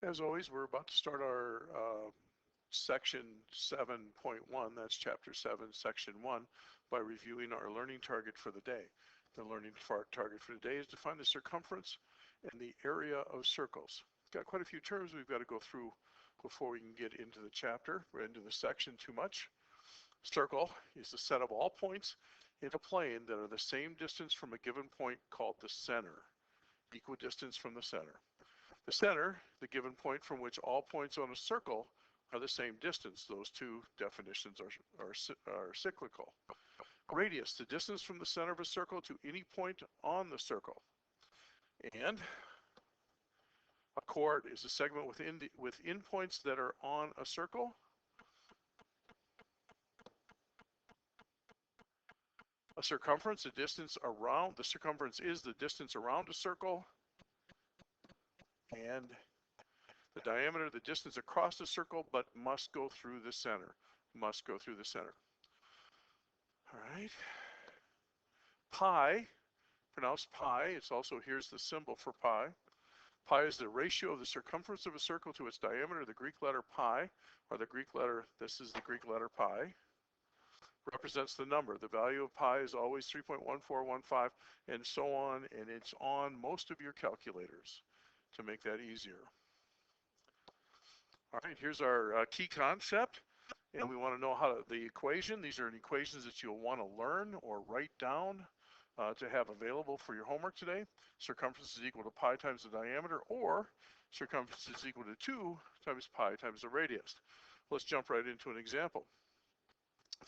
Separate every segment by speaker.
Speaker 1: As always, we're about to start our section 7.1, that's chapter 7, section 1, by reviewing our learning target for the day. The learning target for the day is to find the circumference and the area of circles. Got quite a few terms we've got to go through before we can get into the chapter, or into the section too much. Circle is the set of all points in a plane that are the same distance from a given point called the center, equidistance from the center. The center, the given point from which all points on a circle are the same distance. Those two definitions are cyclical. Radius, the distance from the center of a circle to any point on the circle. And a chord is a segment within points that are on a circle. A circumference, the circumference is the distance around a circle. And the diameter, the distance across the circle, but must go through the center. Must go through the center. All right. Pi, pronounced pi, it's also, here's the symbol for pi. Pi is the ratio of the circumference of a circle to its diameter. The Greek letter pi, or the Greek letter, this is the Greek letter pi, represents the number. The value of pi is always 3.1415, and so on, and it's on most of your calculators to make that easier. All right, here's our key concept, and we want to know the equation. These are equations that you'll want to learn or write down to have available for your homework today. Circumference is equal to pi times the diameter, or circumference is equal to 2 times pi times the radius. Let's jump right into an example.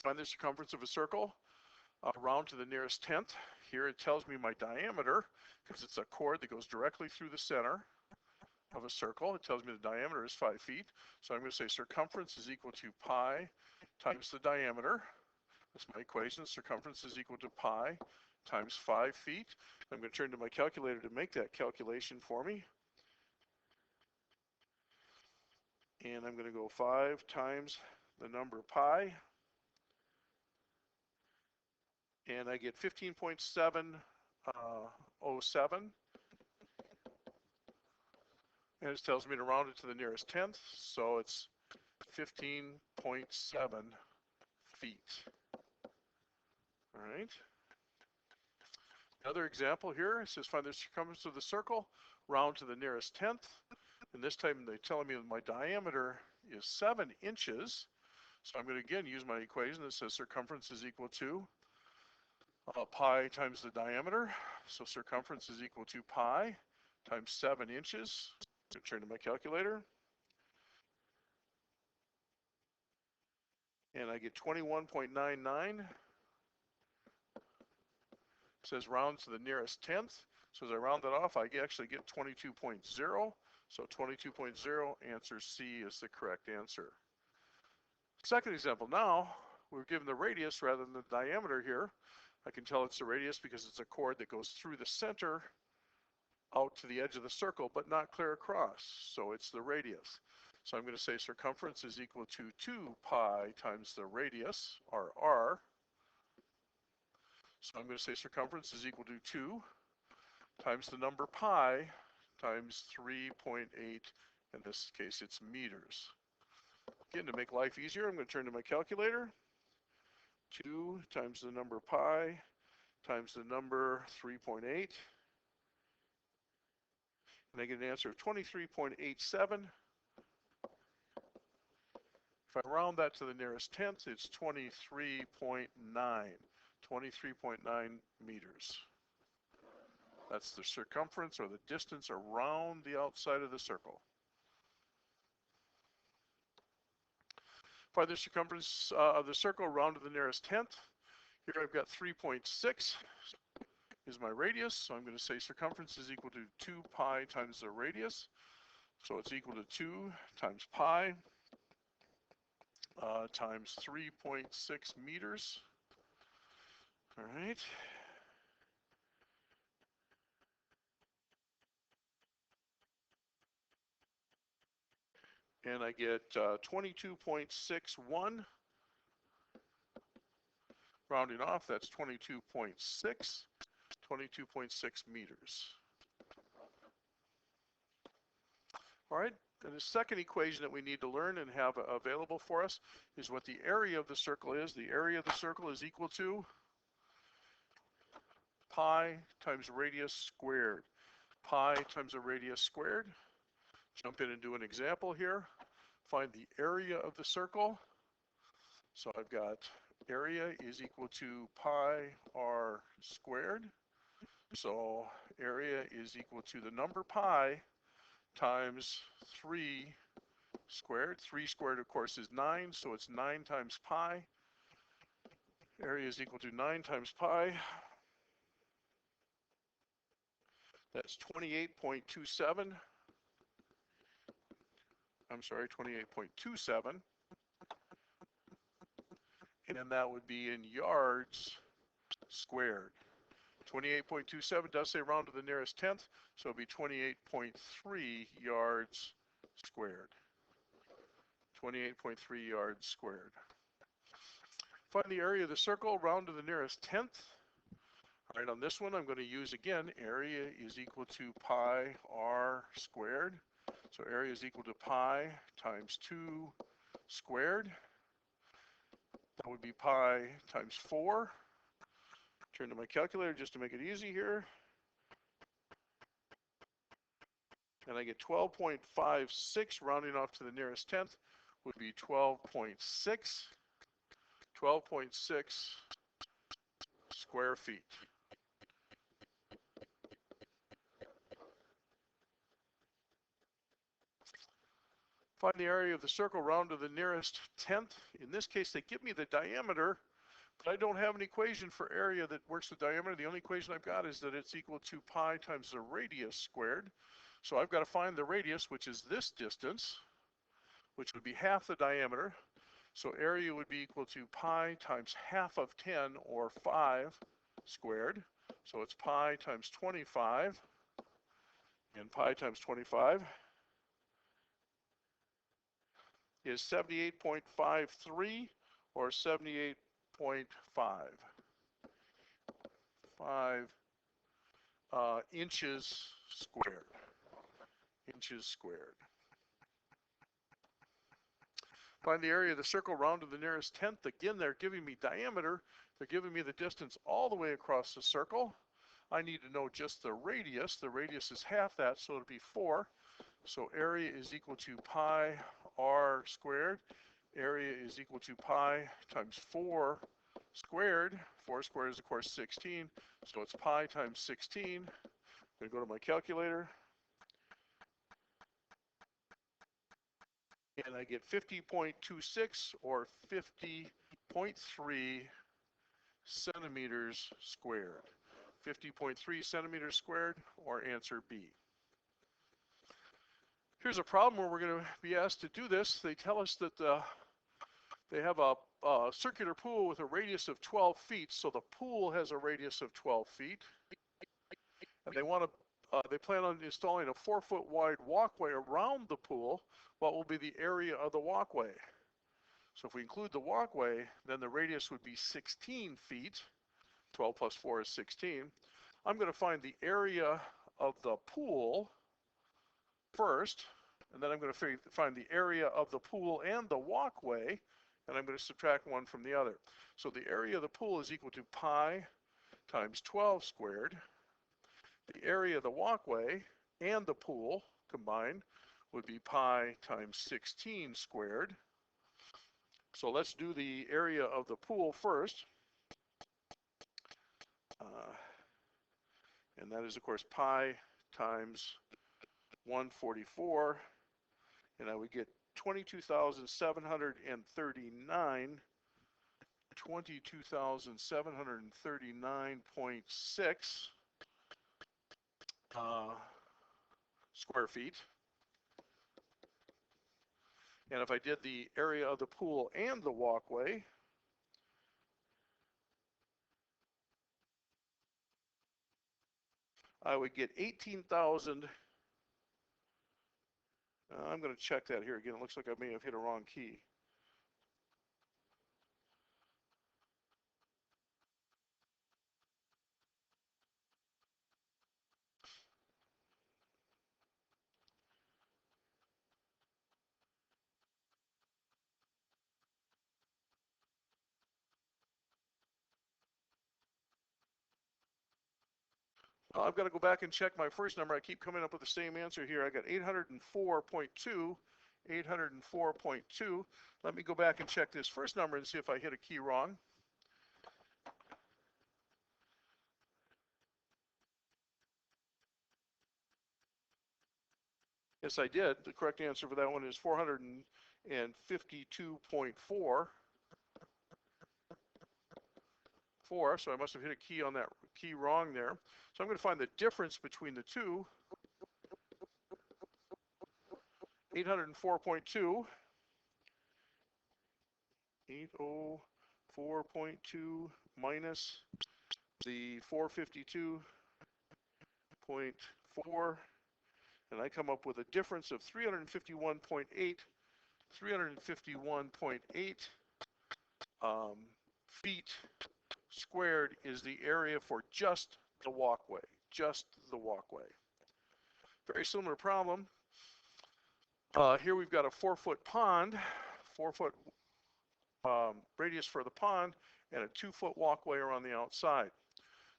Speaker 1: Find the circumference of a circle, round to the nearest tenth. Here it tells me my diameter, because it's a chord that goes directly through the center of a circle. It tells me the diameter is 5 feet. So I'm going to say circumference is equal to pi times the diameter. That's my equation. Circumference is equal to pi times 5 feet. I'm going to turn to my calculator to make that calculation for me. And I'm going to go 5 times the number pi. And I get 15.707. And it tells me to round it to the nearest tenth, so it's 15.7 feet. All right. Another example here, it says find the circumference of the circle, round to the nearest tenth. And this time they're telling me that my diameter is 7 inches. So I'm going to again use my equation that says circumference is equal to pi times the diameter. So circumference is equal to pi times 7 inches. I'm going to turn to my calculator. And I get 21.99. It says round to the nearest tenth. So as I round that off, I actually get 22.0. So 22.0, answer C is the correct answer. Second example, now we're given the radius rather than the diameter here. I can tell it's the radius because it's a chord that goes through the center out to the edge of the circle, but not clear across. So it's the radius. So I'm going to say circumference is equal to 2 pi times the radius, or r. So I'm going to say circumference is equal to 2 times the number pi times 3.8. In this case, it's meters. Again, to make life easier, I'm going to turn to my calculator. 2 times the number pi times the number 3.8. And I get an answer of 23.87. If I round that to the nearest tenth, it's 23.9. 23.9 meters. That's the circumference, or the distance around the outside of the circle. Find the circumference of the circle round to the nearest tenth. Here I've got 3.6 is my radius, so I'm going to say circumference is equal to 2 pi times the radius. So it's equal to 2 times pi times 3.6 meters. All right. And I get 22.61. Rounding off, that's 22.6 meters. All right, And the second equation that we need to learn and have available for us is what the area of the circle is. The area of the circle is equal to pi times radius squared. Pi times a radius squared. Jump in and do an example here. Find the area of the circle. So I've got area is equal to pi r squared. So area is equal to the number pi times 3 squared. 3 squared, of course, is 9, so it's 9 times pi. Area is equal to 9 times pi. That's 28.27. I'm sorry, 28.27. And then that would be in yards squared. 28.27 does say round to the nearest tenth, so it'd be 28.3 yards squared. 28.3 yards squared. Find the area of the circle, round to the nearest tenth. All right, on this one, I'm going to use, again, area is equal to pi r squared. So area is equal to pi times 2 squared. That would be pi times 4. Turn to my calculator just to make it easy here. And I get 12.56, rounding off to the nearest tenth, would be 12.6. 12.6 square feet. Find the area of the circle round to the nearest tenth. In this case, they give me the diameter, but I don't have an equation for area that works with diameter. The only equation I've got is that it's equal to pi times the radius squared. So I've got to find the radius, which is this distance, which would be half the diameter. So area would be equal to pi times half of 10, or 5 squared. So it's pi times 25, and pi times 25 is 78.53, or 78.5. 5 inches squared. Inches squared. Find the area of the circle round to the nearest tenth. Again, they're giving me diameter. They're giving me the distance all the way across the circle. I need to know just the radius. The radius is half that, so it'll be 4. So area is equal to pi r squared. Area is equal to pi times 4 squared. 4 squared is, of course, 16. So it's pi times 16. I'm going to go to my calculator. And I get 50.26, or 50.3 centimeters squared. 50.3 centimeters squared, or answer B. Here's a problem where we're going to be asked to do this. They tell us that they have a circular pool with a radius of 12 feet, so the pool has a radius of 12 feet. And they want to they plan on installing a 4-foot wide walkway around the pool. What will be the area of the walkway? So if we include the walkway, then the radius would be 16 feet. 12 plus 4 is 16. I'm going to find the area of the pool first, and then I'm going to find the area of the pool and the walkway, and I'm going to subtract one from the other. So the area of the pool is equal to pi times 12 squared. The area of the walkway and the pool combined would be pi times 16 squared. So let's do the area of the pool first. And that is, of course, pi times 144. And I would get 22,739, 22,739.6 square feet. And if I did the area of the pool and the walkway, I would get 18,000. I'm going to check that here again. It looks like I may have hit a wrong key. I've got to go back and check my first number. I keep coming up with the same answer here. I got 804.2, 804.2. Let me go back and check this first number and see if I hit a key wrong. Yes, I did. The correct answer for that one is 452.4. So I must have hit a key on that key wrong there. So I'm going to find the difference between the two. 804.2. 804.2 minus the 452.4, and I come up with a difference of 351.8. 351.8 feet squared is the area for just the walkway. Just the walkway. Very similar problem. Here we've got a 4-foot pond, 4-foot radius for the pond, and a 2-foot walkway around the outside.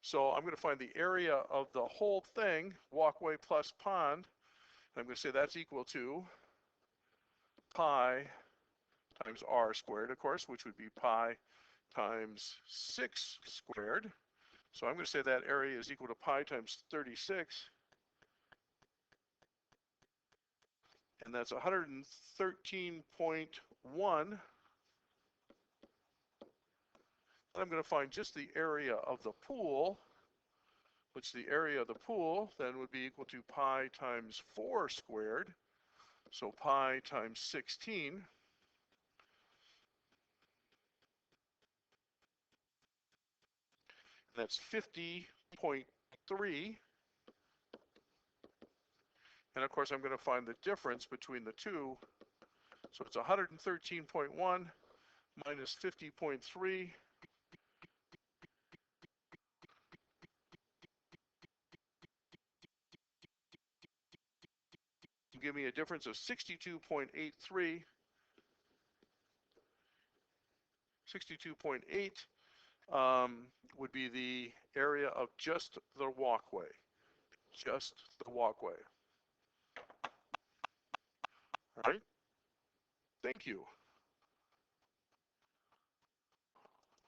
Speaker 1: So I'm going to find the area of the whole thing, walkway plus pond. I'm going to say that's equal to pi times r squared, of course, which would be pi times 6 squared. So I'm going to say that area is equal to pi times 36. And that's 113.1. I'm going to find just the area of the pool, which the area of the pool then would be equal to pi times 4 squared. So pi times 16. That's 50.3. And of course, I'm going to find the difference between the two. So it's 113.1 minus 50.3. Give me a difference of 62.83. 62.8 would be the area of just the walkway. Just the walkway. All right. Thank you.